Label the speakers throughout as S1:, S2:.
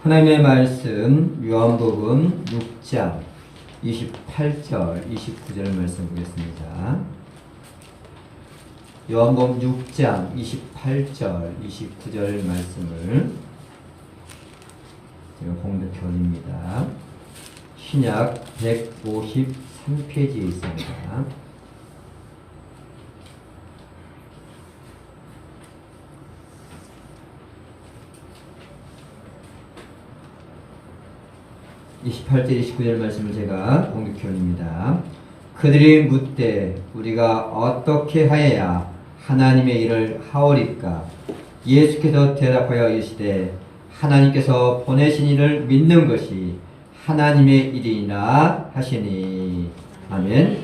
S1: 하나님의 말씀 요한복음 6장 28절 29절 말씀 보겠습니다. 요한복음 6장 28절 29절 말씀을 제가 공독해 올립니다. 신약 153페이지에 있습니다. (28절) 29절 말씀을 제가 공독해 올립니다. 그들이 묻되 우리가 어떻게 하여야 하나님의 일을 하오리까? 예수께서 대답하여 이르시되 하나님께서 보내신 이를 믿는 것이 하나님의 일이니라 하시니. 아멘.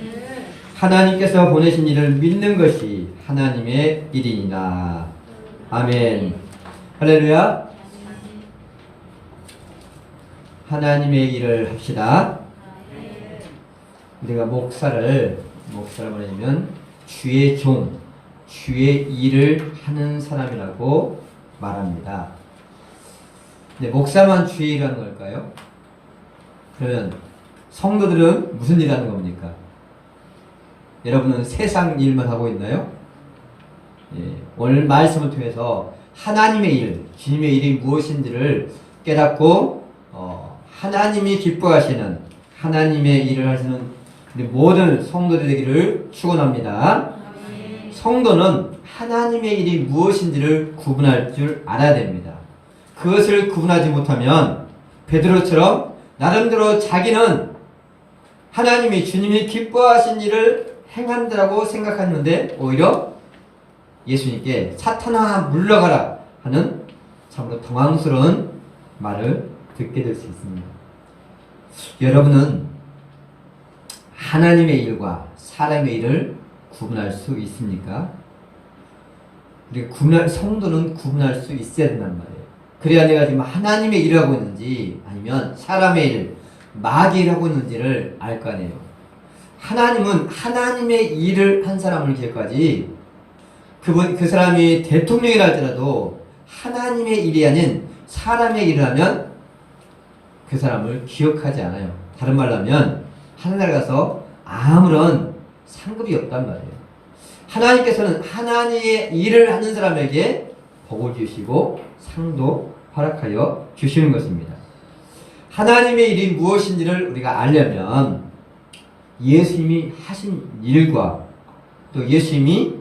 S1: 하나님께서 보내신 이를 믿는 것이 하나님의 일이니라. 아멘. 할렐루야. 하나님의 일을 합시다. 우리가 목사를 뭐냐면 주의 종, 주의 일을 하는 사람이라고 말합니다. 근데 목사만 주의 일을 하는 걸까요? 그러면 성도들은 무슨 일 하는 겁니까? 여러분은 세상 일만 하고 있나요? 예, 오늘 말씀을 통해서 하나님의 일, 주님의 일이 무엇인지를 깨닫고 하나님이 기뻐하시는 하나님의 일을 하시는 모든 성도들 되기를 축원합니다. 성도는 하나님의 일이 무엇인지를 구분할 줄 알아야 됩니다. 그것을 구분하지 못하면 베드로처럼 나름대로 자기는 하나님이 주님이 기뻐하신 일을 행한다고 생각하는데 오히려 예수님께 사탄아 물러가라 하는 참으로 당황스러운 말을 듣게 될 수 있습니다. 여러분은 하나님의 일과 사람의 일을 구분할 수 있습니까? 성도는 구분할 수 있어야 된단 말이에요. 그래야 내가 지금 하나님의 일을 하고 있는지 아니면 사람의 일, 마귀의 일을 하고 있는지를 알 거 아니에요. 하나님은 하나님의 일을 한 사람을 기억하지 그 사람이 대통령이라 할지라도 하나님의 일이 아닌 사람의 일을 하면 그 사람을 기억하지 않아요. 다른 말로 하면 하늘나라에 가서 아무런 상급이 없단 말이에요. 하나님께서는 하나님의 일을 하는 사람에게 복을 주시고 상도 허락하여 주시는 것입니다. 하나님의 일이 무엇인지를 우리가 알려면 예수님이 하신 일과 또 예수님이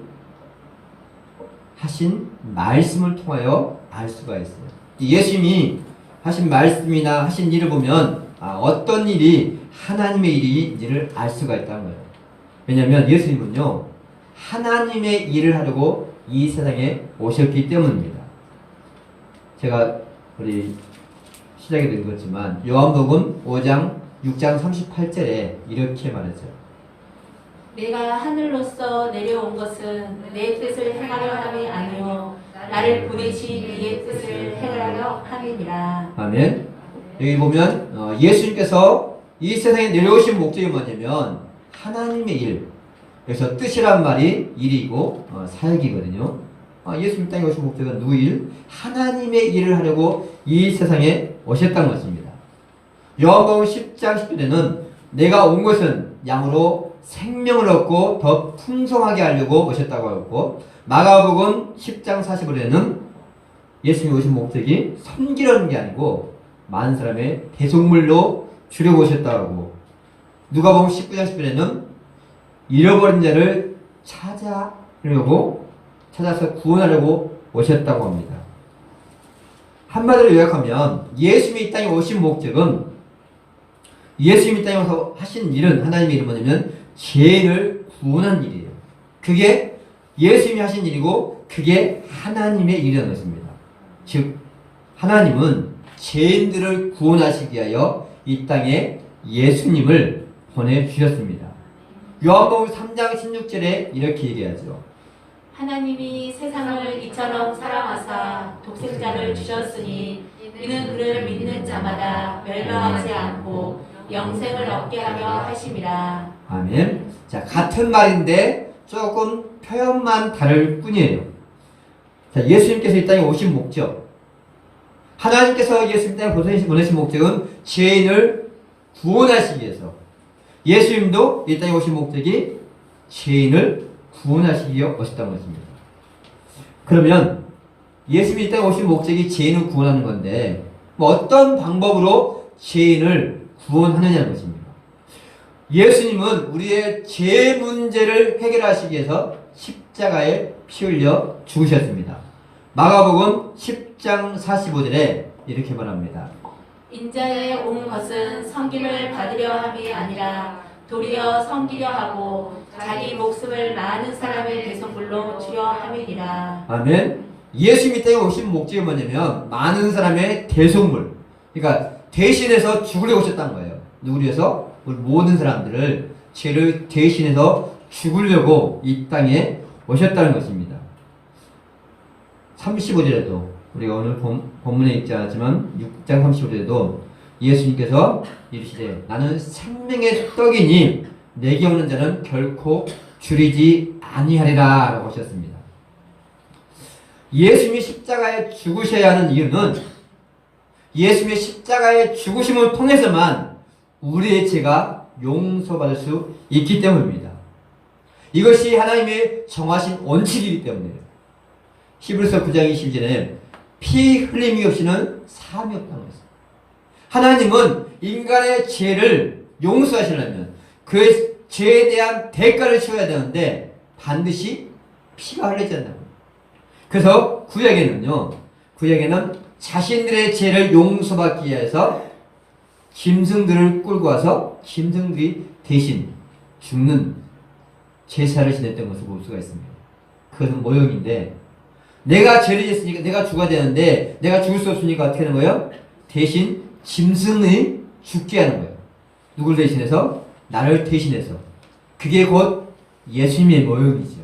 S1: 하신 말씀을 통하여 알 수가 있어요. 예수님이 하신 말씀이나 하신 일을 보면 어떤 일이 하나님의 일인지를 알 수가 있다는 거예요. 왜냐하면 예수님은요 하나님의 일을 하려고 이 세상에 오셨기 때문입니다. 제가 우리 시작에도 읽었지만 요한복음 5장 6장 38절에 이렇게 말했죠.
S2: 내가 하늘로서 내려온 것은 내 뜻을 행하려 함이 아니요 나를 보내신 이의 뜻을 행하려 함이니라.
S1: 아멘. 여기 보면 예수님께서 이 세상에 내려오신 목적이 뭐냐면 하나님의 일. 그래서 뜻이란 말이 일이고 사역이거든요. 예수님 땅에 오신 목적은 누구 일? 하나님의 일을 하려고 이 세상에 오셨다는 것입니다. 요한복음 10장 10절에는 내가 온 것은 양으로 생명을 얻고 더 풍성하게 하려고 오셨다고 하고, 마가복음 10장 45절에는 예수님이 오신 목적이 섬기려는 게 아니고 많은 사람의 대속물로 주려고 오셨다고 하고, 누가복음 19장 10절에는 잃어버린 자를 찾아서 구원하려고 오셨다고 합니다. 한마디로 요약하면 예수님이 이 땅에 오신 목적은, 예수님이 이 땅에 와서 하신 일은, 하나님의 일은 뭐냐면 죄인을 구원한 일이에요. 그게 예수님이 하신 일이고 그게 하나님의 일이라는 것입니다. 즉 하나님은 죄인들을 구원하시기 위하여 이 땅에 예수님을 보내주셨습니다. 요한복음 3장 16절에 이렇게 얘기하죠.
S2: 하나님이 세상을 이처럼 사랑하사 독생자를 주셨으니 이는 그를 믿는 자마다 멸망하지 않고 영생을 얻게 하려 하심이라.
S1: 아멘. 자, 같은 말인데 조금 표현만 다를 뿐이에요. 자, 예수님께서 이 땅에 오신 목적, 하나님께서 예수님 땅에 보내신 목적은 죄인을 구원하시기 위해서. 예수님도 이 땅에 오신 목적이 죄인을 구원하시기 위해 오셨다는 것입니다. 그러면 예수님이 이 땅에 오신 목적이 죄인을 구원하는 건데 뭐 어떤 방법으로 죄인을 구원하느냐는 것입니다. 예수님은 우리의 죄 문제를 해결하시기 위해서 십자가에 피 흘려 죽으셨습니다. 마가복음 10장 45절에 이렇게 말합니다.
S2: 인자에 온 것은 섬김을 받으려 함이 아니라 도리어 섬기려 하고 자기 목숨을 많은 사람의 대속물로 주려 함이니라.
S1: 아멘. 예수님이 땅에 오신 목적이 뭐냐면 많은 사람의 대속물, 그러니까 대신해서 죽으려고 오셨다는 거예요. 누구를 위해서? 우리 모든 사람들을 죄를 대신해서 죽으려고 이 땅에 오셨다는 것입니다. 35절에도 우리가 오늘 본문에 있지 않았지만 6장 35절에도 예수님께서 이르시되 나는 생명의 떡이니 내게 오는 자는 결코 줄이지 아니하리라 라고 하셨습니다. 예수님이 십자가에 죽으셔야 하는 이유는 예수님의 십자가의 죽으심을 통해서만 우리의 죄가 용서받을 수 있기 때문입니다. 이것이 하나님의 정하신 원칙이기 때문이에요. 히브리서 9장 20절에 피 흘림이 없이는 사함이 없다는 것입니다. 하나님은 인간의 죄를 용서하시려면 그 죄에 대한 대가를 치러야 되는데 반드시 피가 흘리지 않는 겁니다. 그래서 구약에는 자신들의 죄를 용서받기 위해서 짐승들을 끌고 와서 짐승들이 대신 죽는 제사를 지냈던 것을 볼 수가 있습니다. 그것은 모형인데 내가 죄를 지었으니까 내가 죽어야 되는데 내가 죽을 수 없으니까 어떻게 하는 거예요? 대신 짐승이 죽게 하는 거예요. 누굴 대신해서? 나를 대신해서. 그게 곧 예수님의 모형이죠.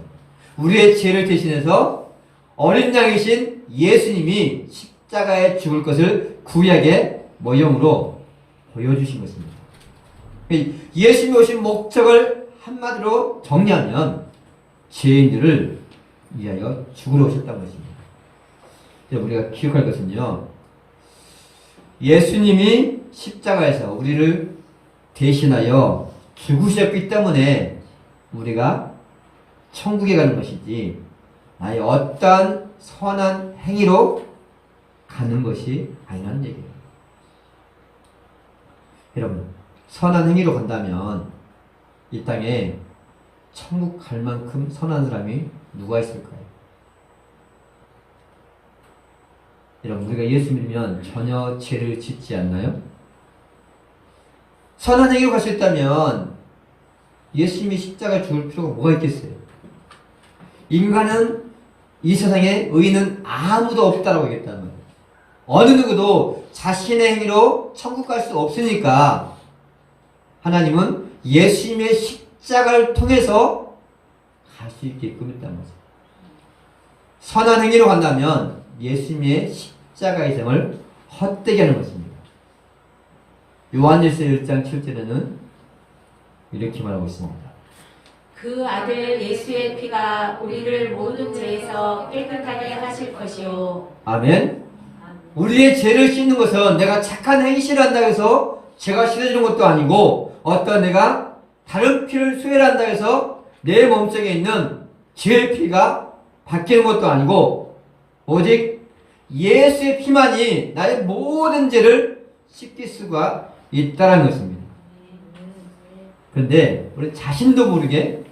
S1: 우리의 죄를 대신해서 어린 양이신 예수님이 십자가에 죽을 것을 구약의 모형으로 보여주신 것입니다. 예수님이 오신 목적을 한마디로 정리하면 죄인들을 위하여 죽으러 오셨다는 것입니다. 우리가 기억할 것은요, 예수님이 십자가에서 우리를 대신하여 죽으셨기 때문에 우리가 천국에 가는 것이지 나의 어떠한 선한 행위로 가는 것이 아니라는 얘기예요. 여러분, 선한 행위로 간다면 이 땅에 천국 갈 만큼 선한 사람이 누가 있을까요? 여러분, 우리가 예수 믿으면 전혀 죄를 짓지 않나요? 선한 행위로 갈 수 있다면 예수님이 십자가에 죽을 필요가 뭐가 있겠어요? 인간은 이 세상에 의인은 아무도 없다라고 얘기했단 말이에요. 어느 누구도 자신의 행위로 천국 갈 수 없으니까 하나님은 예수님의 십자가를 통해서 갈 수 있게끔 했다는 거죠. 선한 행위로 간다면 예수님의 십자가의 생을 헛되게 하는 것입니다. 요한일서 1장 7절에는 이렇게 말하고 있습니다.
S2: 그 아들 예수의 피가 우리를 모든 죄에서 깨끗하게 하실 것이요.
S1: 아멘. 우리의 죄를 씻는 것은 내가 착한 행실을 한다고 해서 죄가 씻어지는 것도 아니고 어떤 내가 다른 피를 수혈한다고 해서 내 몸속에 있는 죄의 피가 바뀌는 것도 아니고 오직 예수의 피만이 나의 모든 죄를 씻길 수가 있다는 것입니다. 그런데 우리 자신도 모르게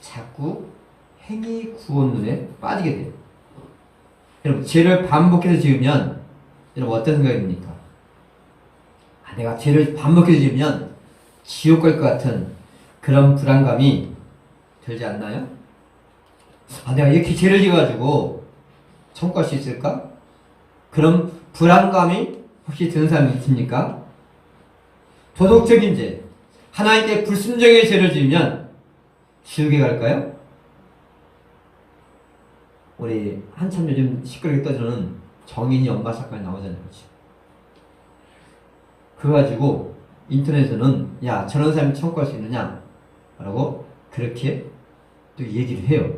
S1: 자꾸 행위 구원론에 빠지게 돼요. 여러분, 죄를 반복해서 지으면 여러분 어떤 생각이 듭니까? 내가 죄를 반복해서 지으면 지옥 갈 것 같은 그런 불안감이 들지 않나요? 내가 이렇게 죄를 지어가지고 천국 갈 수 있을까? 그런 불안감이 혹시 드는 사람이 있습니까? 도덕적인 죄, 하나님께 불순종의 죄를 지으면 지옥에 갈까요? 우리 한참 요즘 시끄럽게 떠드는 정인이 엄마 사건이 나오잖아요. 그거 가지고 인터넷에서는 야, 저런 사람이 천국 갈 수 있느냐? 라고 그렇게 또 얘기를 해요.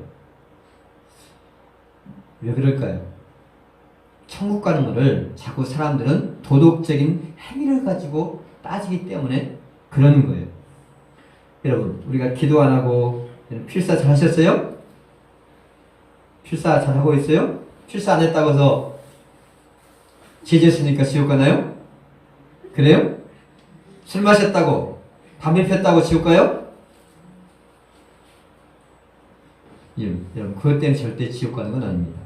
S1: 왜 그럴까요? 천국 가는 것을 자꾸 사람들은 도덕적인 행위를 가지고 따지기 때문에 그러는 거예요. 여러분, 우리가 기도 안 하고 필사 잘 하셨어요? 필사 잘 하고 있어요? 필사 안 했다고 해서 죄졌으니까 지옥 가나요? 그래요? 술 마셨다고, 담배 폈다고 지옥 가요? 여러분, 그것 때문에 절대 지옥 가는 건 아닙니다.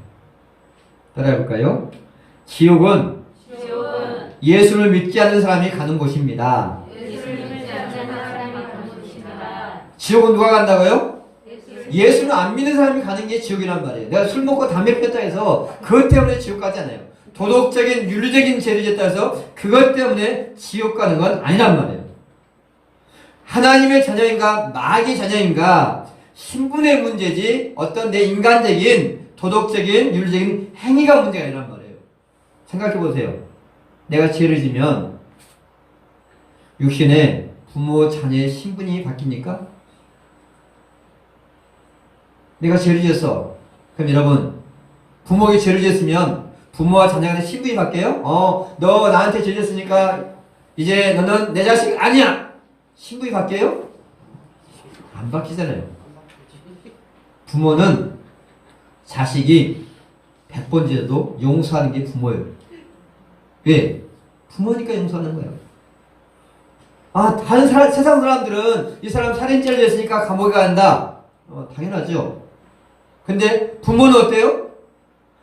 S1: 따라해볼까요? 지옥은 예수를 믿지 않는 사람이 가는 곳입니다. 지옥은 누가 간다고요? 예수를 안 믿는 사람이 가는 게 지옥이란 말이에요. 내가 술 먹고 담배 폈다 해서 그것 때문에 지옥 가지 않아요. 도덕적인 윤리적인 죄를 짓다 해서 그것 때문에 지옥 가는 건 아니란 말이에요. 하나님의 자녀인가 마귀의 자녀인가 신분의 문제지 어떤 내 인간적인 도덕적인 윤리적인 행위가 문제가 아니란 말이에요. 생각해 보세요. 내가 죄를 지면 육신의 부모 자녀의 신분이 바뀝니까? 내가 죄를 지었어. 그럼 여러분, 부모에게 죄를 지었으면 부모와 자녀 간의 신분이 바뀌어요? 너 나한테 죄 지었으니까 이제 너는 내 자식 아니야! 신분이 바뀌어요? 안 바뀌잖아요. 부모는 자식이 100번 죄도 용서하는 게 부모예요. 왜? 부모니까 용서하는 거예요. 다른 세상 사람들은 이 사람 살인죄를 졌으니까 감옥에 간다. 당연하죠. 근데 부모는 어때요?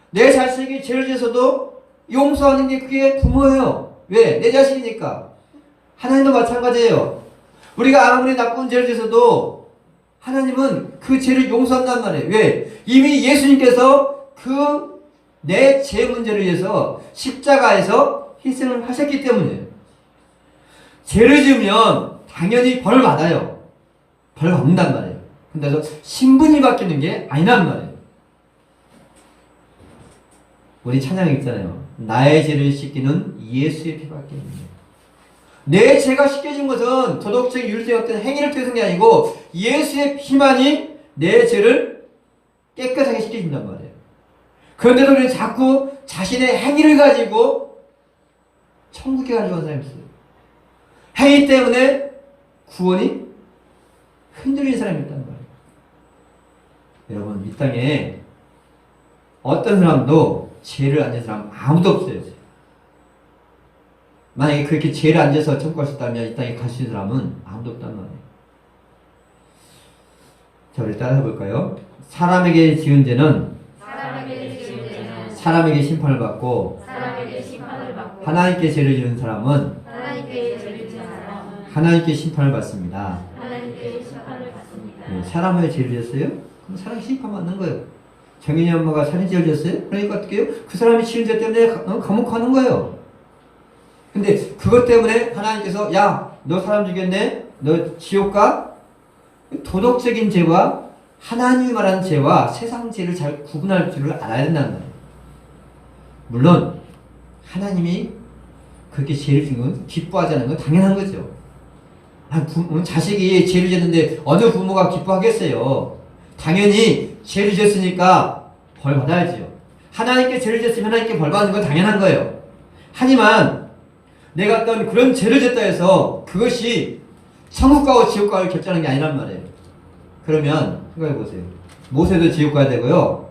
S1: 내 자식이 죄를 져서도 용서하는 게 그게 부모예요. 왜? 내 자식이니까. 하나님도 마찬가지예요. 우리가 아무리 나쁜 죄를 져서도 하나님은 그 죄를 용서한단 말이에요. 왜? 이미 예수님께서 그 내 죄 문제를 위해서 십자가에서 희생을 하셨기 때문이에요. 죄를 지으면 당연히 벌을 받아요. 벌 받는단 말이에요. 근데 신분이 바뀌는 게 아니란 말이에요. 우리 찬양이 있잖아요. 나의 죄를 씻기는 예수의 피밖에 없네요. 내 죄가 씻겨진 것은 도덕적 윤리적 어떤 행위를 통해서 게 아니고 예수의 피만이 내 죄를 깨끗하게 씻겨준단 말이에요. 그런데도 우리는 자꾸 자신의 행위를 가지고 천국에 가려고 하는 사람이 있어요. 행위 때문에 구원이 흔들리는 사람이 있단 말이에요. 여러분, 이 땅에 어떤 사람도 죄를 안 지은 사람 아무도 없어요. 만약에 그렇게 죄를 안 지어서 천국 갈 수 있다면 이 땅에 갈 수 있는 사람은 아무도 없단 말이에요. 자, 우리 따라 해볼까요? 사람에게 지은 죄는 사람에게 심판을 받고 하나님께 죄를 지은 사람은 하나님께 심판을 받습니다. 네, 사람의 죄를 졌어요? 그럼 사람이 심판 받는 거예요. 정인이 엄마가 살인죄를 졌어요? 그러니까 어떻게 해요? 그 사람이 지은 죄 때문에 감옥 가는 거예요. 근데 그것 때문에 하나님께서 야, 너 사람 죽였네? 너 지옥 가? 도덕적인 죄와 하나님이 말하는 죄와 세상 죄를 잘 구분할 줄을 알아야 된다는 거예요. 물론 하나님이 그렇게 죄를 지은 건 기뻐하지 않는 건 당연한 거죠. 자식이 죄를 졌는데 어느 부모가 기뻐하겠어요. 당연히 죄를 졌으니까 벌 받아야지요. 하나님께 죄를 졌으면 하나님께 벌 받는 건 당연한 거예요. 하지만 내가 어떤 그런 죄를 졌다 해서 그것이 천국 가고 지옥 가를 결정하는 게 아니란 말이에요. 그러면 생각해 보세요. 모세도 지옥 가야 되고요.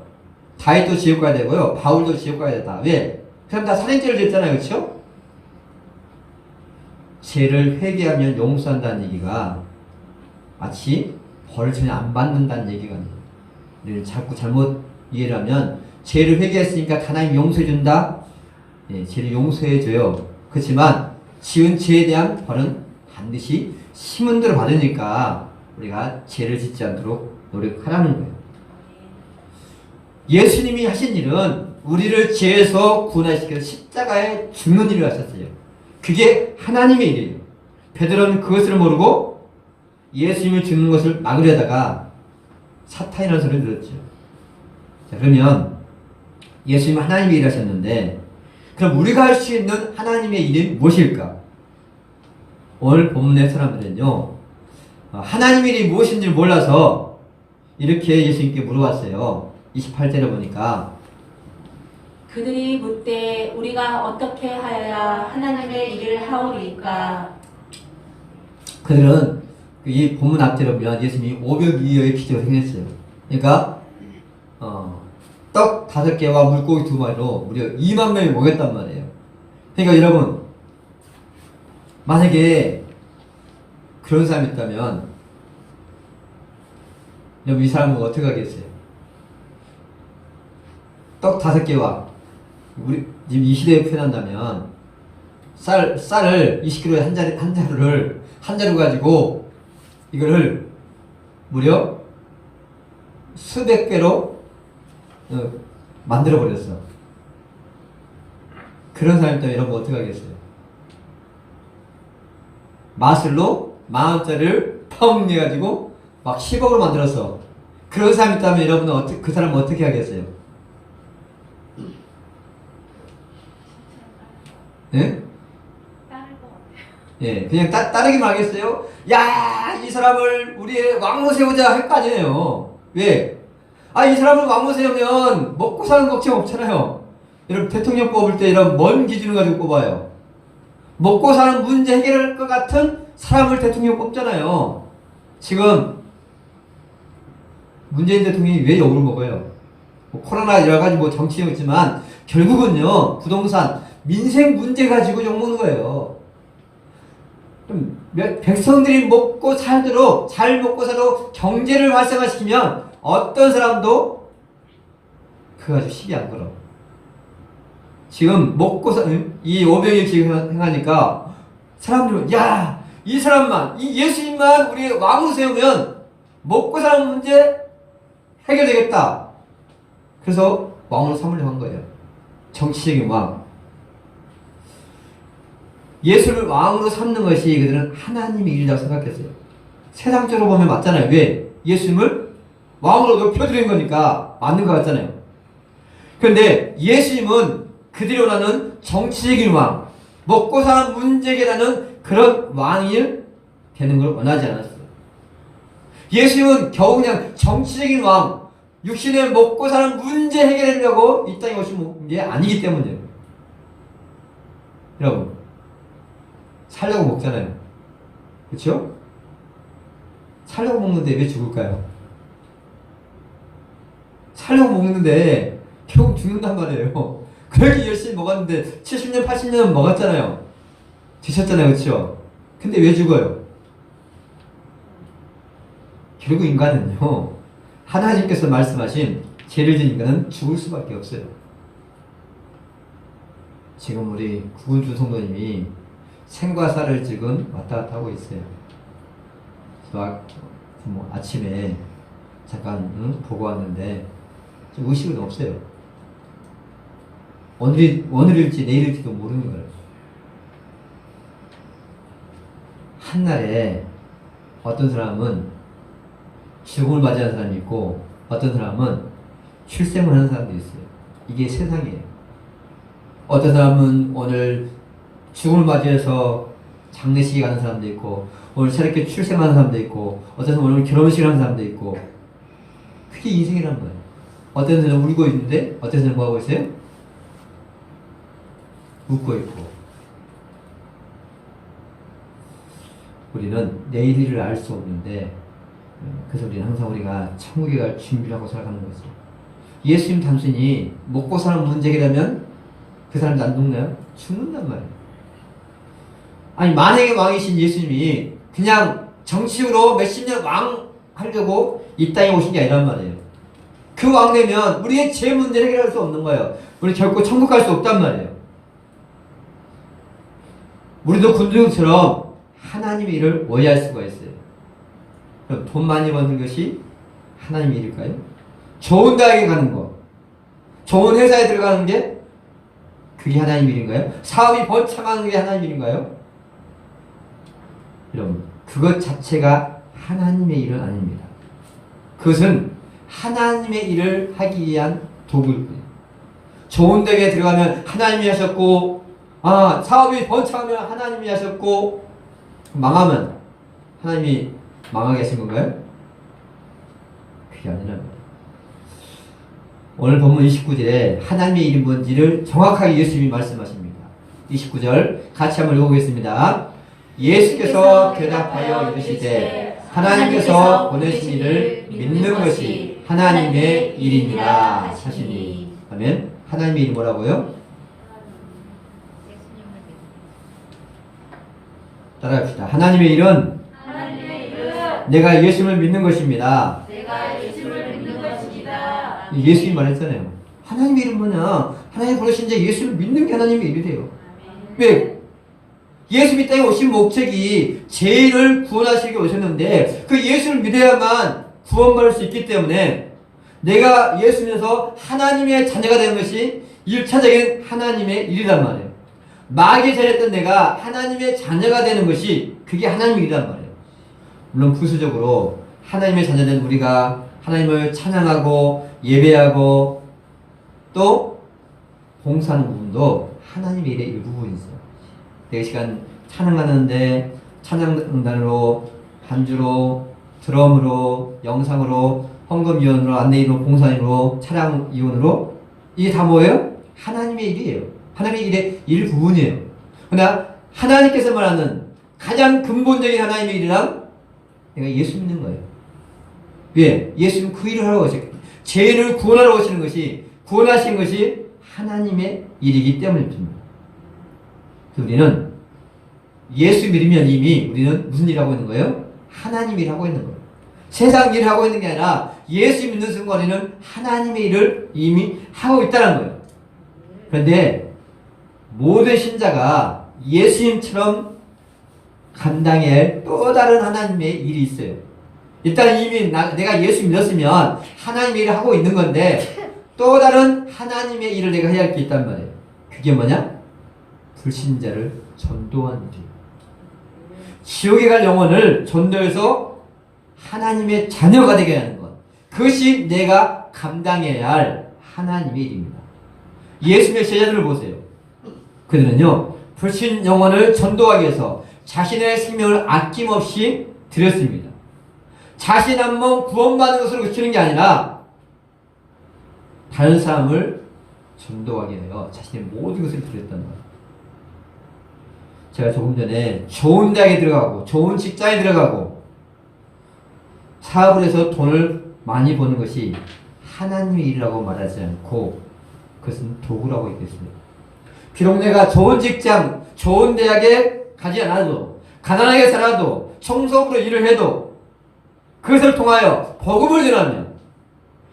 S1: 다윗도 지옥 가야 되고요. 바울도 지옥 가야 된다. 왜? 그럼 다 살인죄를 졌잖아요. 그렇죠? 죄를 회개하면 용서한다는 얘기가 마치 벌을 전혀 안 받는다는 얘기가 아니에요. 자꾸 잘못 이해를 하면 죄를 회개했으니까 하나님 용서해준다. 예, 죄를 용서해줘요. 그렇지만 지은 죄에 대한 벌은 반드시 심은 대로 받으니까 우리가 죄를 짓지 않도록 노력하라는 거예요. 예수님이 하신 일은 우리를 죄에서 구원시켜서 십자가에 죽는 일을 하셨어요. 그게 하나님의 일이에요. 베드로는 그것을 모르고 예수님을 죽는 것을 막으려다가 사탄이라는 소리를 들었죠. 자, 그러면 예수님은 하나님의 일을 하셨는데 그럼 우리가 할 수 있는 하나님의 일이 무엇일까? 오늘 본문의 사람들은요, 하나님의 일이 무엇인지 몰라서 이렇게 예수님께 물어봤어요. 28절에 보니까
S2: 그들이 묻되 우리가 어떻게 하여야 하나님의 일을 하오리까?
S1: 그들은 이 본문 앞뒤로 보면 예수님이 500여의 기적을 행했어요. 그러니까 떡 5개와 물고기 2마리로 무려 2만 명이 먹였단 말이에요. 그러니까 여러분, 만약에 그런 사람이 있다면 여러분, 이 사람은 어떻게 하겠어요? 떡 5개와 우리 지금 이 시대에 표현한다면 쌀을 20kg에 한 자루 가지고 이거를 무려 수백 개로 만들어 버렸어. 그런 사람 때문에 여러분 어떻게 하겠어요? 마술로 10,000원짜리를 파업내 가지고 막 10억으로 만들었어. 그런 사람 있다면 여러분은 그 사람은 어떻게 하겠어요? 예? 예, 그냥 따르기만 하겠어요? 야, 이 사람을 우리의 왕으로 세우자 할 거 아니에요. 왜? 이 사람을 왕으로 세우면 먹고 사는 걱정 없잖아요. 여러분, 대통령 뽑을 때 이런 뭔 기준을 가지고 뽑아요? 먹고 사는 문제 해결할 것 같은 사람을 대통령 뽑잖아요. 지금 문재인 대통령이 왜 욕을 먹어요? 코로나 여러 가지 정치가 있지만 결국은요, 부동산, 민생 문제 가지고 욕 먹는 거예요. 백성들이 먹고 살도록, 잘 먹고 살도록 경제를 활성화시키면 어떤 사람도 그거 가지고 시비 안 걸어. 지금 이 500일 지금 행하니까 사람들은, 야, 이 사람만, 이 예수님만 우리 왕으로 세우면 먹고 사는 문제 해결되겠다. 그래서 왕으로 삼으려고 한 거예요. 정치적인 왕. 예수를 왕으로 삼는 것이 그들은 하나님의 일이라고 생각했어요. 세상적으로 보면 맞잖아요. 왜? 예수님을 왕으로 높여드린 거니까 맞는 것 같잖아요. 그런데 예수님은 그들이 원하는 정치적인 왕, 먹고 사는 문제 해결하는 그런 왕이 되는 걸 원하지 않았어요. 예수님은 겨우 그냥 정치적인 왕, 육신에 먹고 사는 문제 해결하려고 이 땅에 오신 게 아니기 때문이에요. 여러분, 살려고 먹잖아요. 그렇죠? 살려고 먹는데 왜 죽을까요? 살려고 먹는데 결국 죽는단 말이에요. 그렇게 열심히 먹었는데 70년, 80년 먹었잖아요. 드셨잖아요. 그렇죠? 근데 왜 죽어요? 결국 인간은요, 하나님께서 말씀하신 죄를 지은 인간은 죽을 수밖에 없어요. 지금 우리 구은주 성도님이 생과 사를 지금 왔다 갔다 하고 있어요. 아침에 잠깐 보고 왔는데 좀 의식은 없어요. 오늘일지 내일일지도 모르는 거예요. 한날에 어떤 사람은 죽음을 맞이하는 사람이 있고 어떤 사람은 출생을 하는 사람도 있어요. 이게 세상이에요. 어떤 사람은 오늘 죽음을 맞이해서 장례식에 가는 사람도 있고 오늘 새롭게 출생하는 사람도 있고 어떤 사람은 오늘 결혼식을 하는 사람도 있고 그게 인생이란 거예요. 어떤 사람은 울고 있는데 어떤 사람은 뭐 하고 있어요? 웃고 있고. 우리는 내일을 알 수 없는데 그래서 우리는 항상 우리가 천국에 갈 준비를 하고 살아가는 거죠. 예수님 단순히 먹고 사는 문제라면 그 사람도 안 죽나요? 죽는단 말이에요. 아니 만약에 왕이신 예수님이 그냥 정치적으로 몇십 년 왕 하려고 이 땅에 오신 게 아니란 말이에요. 그 왕 되면 우리의 죄 문제를 해결할 수 없는 거예요. 우리 결코 천국 갈 수 없단 말이에요. 우리도 군중처럼 하나님의 일을 오해할 수가 있어요. 그럼 돈 많이 버는 것이 하나님의 일일까요? 좋은 대학에 가는 거, 좋은 회사에 들어가는 게 그게 하나님의 일인가요? 사업이 번창하는 게 하나님의 일인가요? 여러분, 그것 자체가 하나님의 일은 아닙니다. 그것은 하나님의 일을 하기 위한 도구일 뿐이에요. 좋은 대학에 들어가면 하나님이 하셨고, 사업이 번창하면 하나님이 하셨고, 망하면 하나님이 망하게 하신 건가요? 그게 아니란 말이에요. 오늘 본문 29절에 하나님의 일이 뭔지를 정확하게 예수님이 말씀하십니다. 29절 같이 한번 읽어보겠습니다. 예수께서 대답하여 이르시되 하나님께서 보내신 이를 믿는 것이 하나님의 일이니라 하시니. 아멘. 하나님의 일이 뭐라고요? 따라합시다. 하나님의 일은 내가 예수님을 믿는 것입니다. 예수님이 말했잖아요. 하나님의 일은 뭐냐? 하나님 부르신 자 예수를 믿는 게 하나님의 일이래요. 왜? 예수님이 땅에 오신 목적이 죄인을 구원하시기 오셨는데 그 예수를 믿어야만 구원받을 수 있기 때문에 내가 예수 믿어서 하나님의 자녀가 되는 것이 1차적인 하나님의 일이란 말이에요. 마귀의 자녀였던 내가 하나님의 자녀가 되는 것이 그게 하나님의 일이란 말이에요. 물론 부수적으로 하나님의 자녀된 우리가 하나님을 찬양하고 예배하고 또 봉사하는 부분도 하나님의 일의 일부분이죠. 내가 시간 찬양하는데 찬양단으로 반주로 드럼으로 영상으로 헌금위원으로 안내인으로 봉사인으로 찬양위원으로 이게 다 뭐예요? 하나님의 일이에요. 하나님의 일의 일부분이에요. 그러나 하나님께서 말하는 가장 근본적인 하나님의 일이란 내가 예수 믿는 거예요. 왜? 예수는 그 일을 하러 오셨기 때문에 죄인을 구원하러 오시는 것이 구원하신 것이 하나님의 일이기 때문입니다. 우리는 예수 믿으면 이미 우리는 무슨 일을 하고 있는 거예요? 하나님 일을 하고 있는 거예요. 세상 일을 하고 있는 게 아니라 예수 믿는 순간에는 하나님의 일을 이미 하고 있다는 거예요. 그런데 모든 신자가 예수님처럼 감당해야 할 또 다른 하나님의 일이 있어요. 일단 이미 내가 예수 믿었으면 하나님의 일을 하고 있는 건데 또 다른 하나님의 일을 내가 해야 할 게 있단 말이에요. 그게 뭐냐? 불신자를 전도하는 일이에요. 지옥에 갈 영혼을 전도해서 하나님의 자녀가 되게 하는 것. 그것이 내가 감당해야 할 하나님의 일입니다. 예수님의 제자들을 보세요. 그들은요, 불신 영혼을 전도하기 위해서 자신의 생명을 아낌없이 드렸습니다. 자신 한 몸 구원받는 것으로 그치는 게 아니라 다른 사람을 전도하게 해요. 자신의 모든 것을 드렸단 말이에요. 제가 조금 전에 좋은 대학에 들어가고 좋은 직장에 들어가고 사업을 해서 돈을 많이 버는 것이 하나님의 일이라고 말하지 않고 그것은 도구라고 얘기했습니다. 비록 내가 좋은 직장, 좋은 대학에 가지 않아도 가난하게 살아도 청소부로 일을 해도 그것을 통하여 복음을 전하면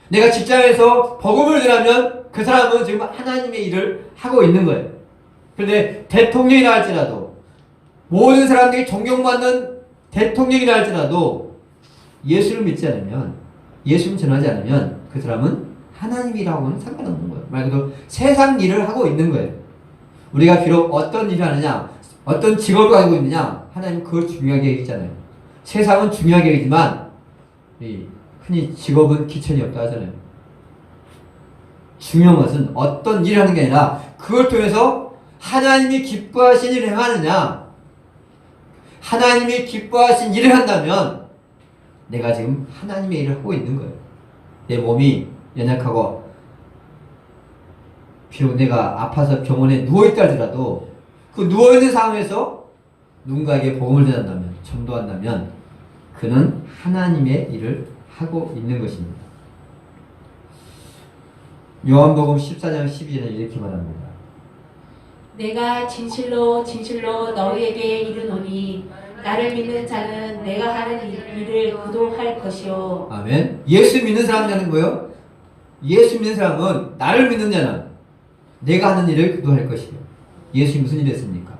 S1: 내가 직장에서 복음을 전하면 그 사람은 지금 하나님의 일을 하고 있는 거예요. 그런데 대통령이라 할지라도 모든 사람들이 존경받는 대통령이라 할지라도 예수를 믿지 않으면 예수를 전하지 않으면 그 사람은 하나님이라고는 상관없는 거예요. 말 그대로 세상 일을 하고 있는 거예요. 우리가 비록 어떤 일을 하느냐 어떤 직업을 가지고 있느냐 하나님 그걸 중요하게 얘기했잖아요. 세상은 중요하게 얘기지만 흔히 직업은 기천이 없다 하잖아요. 중요한 것은 어떤 일을 하는 게 아니라 그걸 통해서 하나님이 기뻐하신 일을 행하느냐. 하나님이 기뻐하신 일을 한다면 내가 지금 하나님의 일을 하고 있는 거예요. 내 몸이 연약하고 비록 내가 아파서 병원에 누워있다 하더라도 그 누워있는 상황에서 누군가에게 복음을 전한다면 전도한다면 그는 하나님의 일을 하고 있는 것입니다. 요한복음 14장 12절에 이렇게 말합니다.
S2: 내가 진실로 진실로 너희에게 이르노니 나를 믿는 자는 내가 하는 일을 그도 할 것이요.
S1: 아멘. 예수 믿는 사람이라는 거예요. 예수 믿는 사람은 나를 믿는 자는 내가 하는 일을 그도 할 것이요. 예수님이 무슨 일을 했습니까?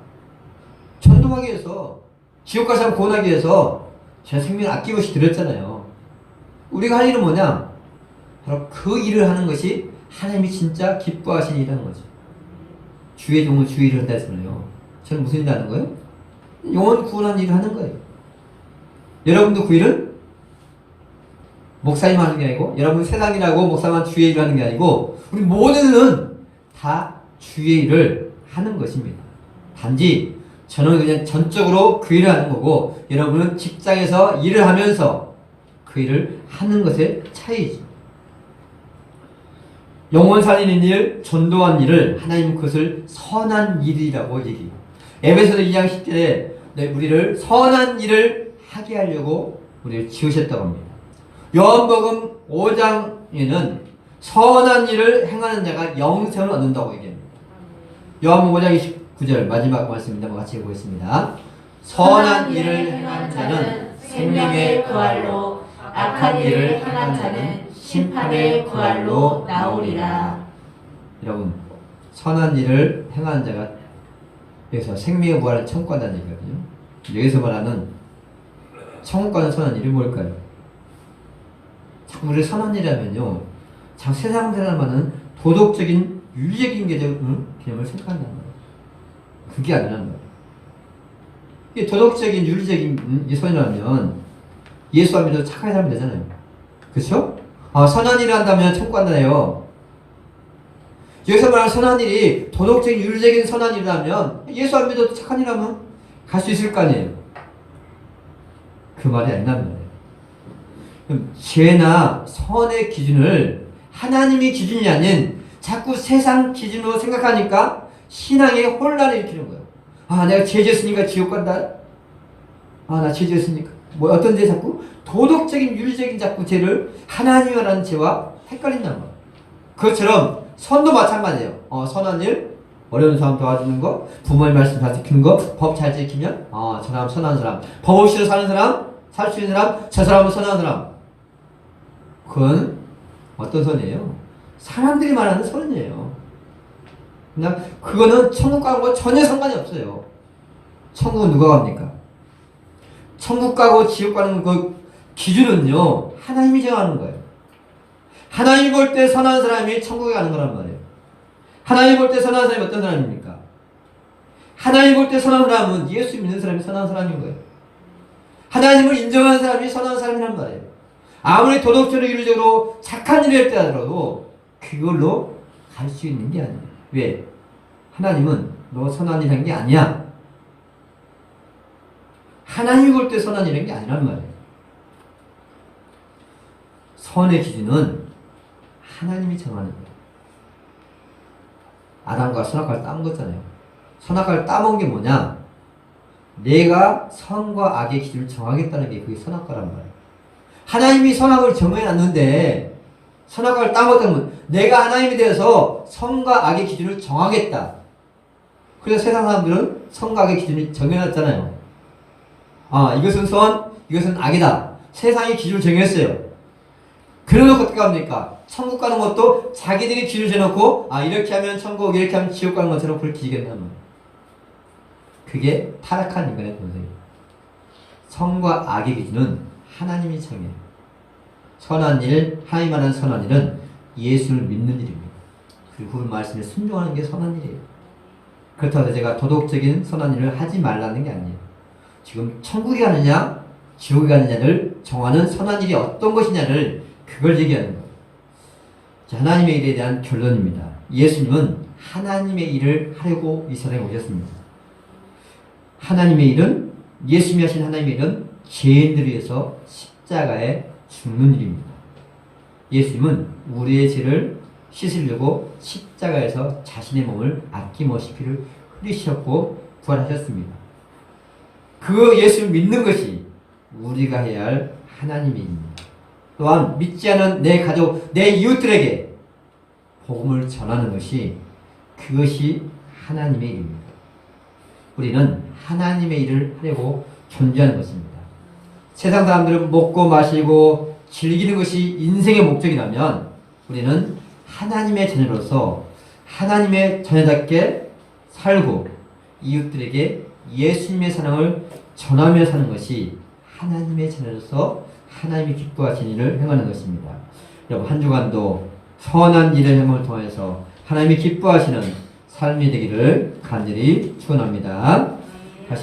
S1: 천도하기 위해서 지옥 갈 사람 구원하기 위해서 제 생명을 아낌없이 드렸잖아요. 우리가 할 일은 뭐냐? 바로 그 일을 하는 것이 하나님이 진짜 기뻐하시는 일이라는 거죠. 주의 종은 주의 일을 한다 했잖아요. 저는 무슨 일을 하는 거예요? 영혼 구원하는 일을 하는 거예요. 여러분도 그 일은 목사님 하는 게 아니고 여러분 세상이라고 목사만 주의 일을 하는 게 아니고 우리 모두는 다 주의 일을 하는 것입니다. 단지 저는 그냥 전적으로 그 일을 하는 거고 여러분은 직장에서 일을 하면서 그 일을 하는 것의 차이죠. 영원 살리는 일, 전도한 일을 하나님 그것을 선한 일이라고 얘기해요. 에베소서 2장 10절에 우리를 선한 일을 하게 하려고 우리를 지으셨다고 합니다. 요한복음 5장에는 선한 일을 행하는 자가 영생을 얻는다고 얘기합니다. 요한복음 5장 29절 마지막 말씀입니다. 같이 읽어보겠습니다. 선한 일을 행한 자는 생명의 부활로, 악한 일을 행한 자는 심판의 부활로 나오리라. 여러분, 선한 일을 행하는 자가 여기서 생명의 부활을 천국 간다는 얘기거든요. 여기서 말하는 천국 가는 선한 일이 뭘까요? 자꾸 우리 선한 일이라면요, 참 세상 사람만은 도덕적인 윤리적인 개념을 생각한단 말이에요. 그게 아니란 말이에요. 이게 도덕적인 윤리적인 선이라면 예수 안 믿어도 착하게 살면 되잖아요. 그렇죠? 선한 일을 한다면 천국 간다요. 여기서 말하는 선한 일이 도덕적인 윤리적인 선한 일이라면 예수 안 믿어도 착한 일하면 갈 수 있을 거 아니에요. 그 말이 아니란 말이에요. 그럼 죄나 선의 기준을 하나님의 기준이 아닌 자꾸 세상 기준으로 생각하니까 신앙에 혼란을 일으키는 거예요. 내가 죄 지었으니까 지옥 간다. 나 죄 지었으니까. 어떤 죄 자꾸? 도덕적인, 윤리적인 자꾸 죄를 하나님이 말하는 죄와 헷갈린다는 거예요. 그것처럼 선도 마찬가지예요. 선한 일, 어려운 사람 도와주는 거, 부모의 말씀 잘 지키는 거, 법 잘 지키면 저 사람 선한 사람. 법 없이도 사는 사람, 살 수 있는 사람, 저 사람은 선한 사람. 그건 어떤 선이에요? 사람들이 말하는 선이에요. 그냥 그거는 천국 가는 거 전혀 상관이 없어요. 천국은 누가 갑니까? 천국 가고 지옥 가는 그 기준은요, 하나님이 정하는 거예요. 하나님이 볼 때 선한 사람이 천국에 가는 거란 말이에요. 하나님이 볼 때 선한 사람이 어떤 사람입니까? 하나님이 볼 때 선한 사람은 예수 믿는 사람이 선한 사람인 거예요. 하나님을 인정하는 사람이 선한 사람이란 말이에요. 아무리 도덕적으로 윤리적으로 착한 일을 할 때 하더라도 그걸로 갈 수 있는 게 아니에요. 왜? 하나님은 너 선한 일 한 게 아니야. 하나님이 볼 때 선한 일 한 게 아니란 말이에요. 선의 기준은 하나님이 정하는 거예요. 아담과 선악과를 따먹었잖아요. 선악과를 따먹은 게 뭐냐? 내가 선과 악의 기준을 정하겠다는 게 그게 선악과란 말이에요. 하나님이 선악을 정해놨는데 선악과를 따먹었다면 내가 하나님이 되어서 선과 악의 기준을 정하겠다. 그래서 세상 사람들은 선과 악의 기준을 정해놨잖아요. 이것은 선, 이것은 악이다. 세상이 기준을 정했어요. 그러면 어떻게 합니까? 천국 가는 것도 자기들이 기준을 정해놓고 이렇게 하면 천국, 이렇게 하면 지옥 가는 것처럼 그렇게 기준했단 말이에요. 그게 타락한 인간의 본성이에요. 선과 악의 기준은 하나님이 정해요. 선한 일, 하나님 말하는 선한 일은 예수를 믿는 일입니다. 그리고 그 말씀에 순종하는 게 선한 일이에요. 그렇다고 해서 제가 도덕적인 선한 일을 하지 말라는 게 아니에요. 지금 천국에 가느냐 지옥에 가느냐를 정하는 선한 일이 어떤 것이냐를 그걸 얘기하는 거예요. 하나님의 일에 대한 결론입니다. 예수님은 하나님의 일을 하려고 이 세상에 오셨습니다. 하나님의 일은, 예수님이 하신 하나님의 일은 죄인들을 위해서 십자가에 죽는 일입니다. 예수님은 우리의 죄를 씻으려고 십자가에서 자신의 몸을 아낌없이 피를 흘리셨고 부활하셨습니다. 그 예수를 믿는 것이 우리가 해야 할 하나님의 일입니다. 또한 믿지 않은 내 가족, 내 이웃들에게 복음을 전하는 것이, 그것이 하나님의 일입니다. 우리는 하나님의 일을 하려고 존재하는 것입니다. 세상 사람들은 먹고 마시고 즐기는 것이 인생의 목적이라면 우리는 하나님의 자녀로서 하나님의 자녀답게 살고 이웃들에게 예수님의 사랑을 전하며 사는 것이 하나님의 자녀로서 하나님이 기뻐하신 일을 행하는 것입니다. 여러분, 한 주간도 선한 일을 행함을 통해서 하나님이 기뻐하시는 삶이 되기를 간절히 축원합니다.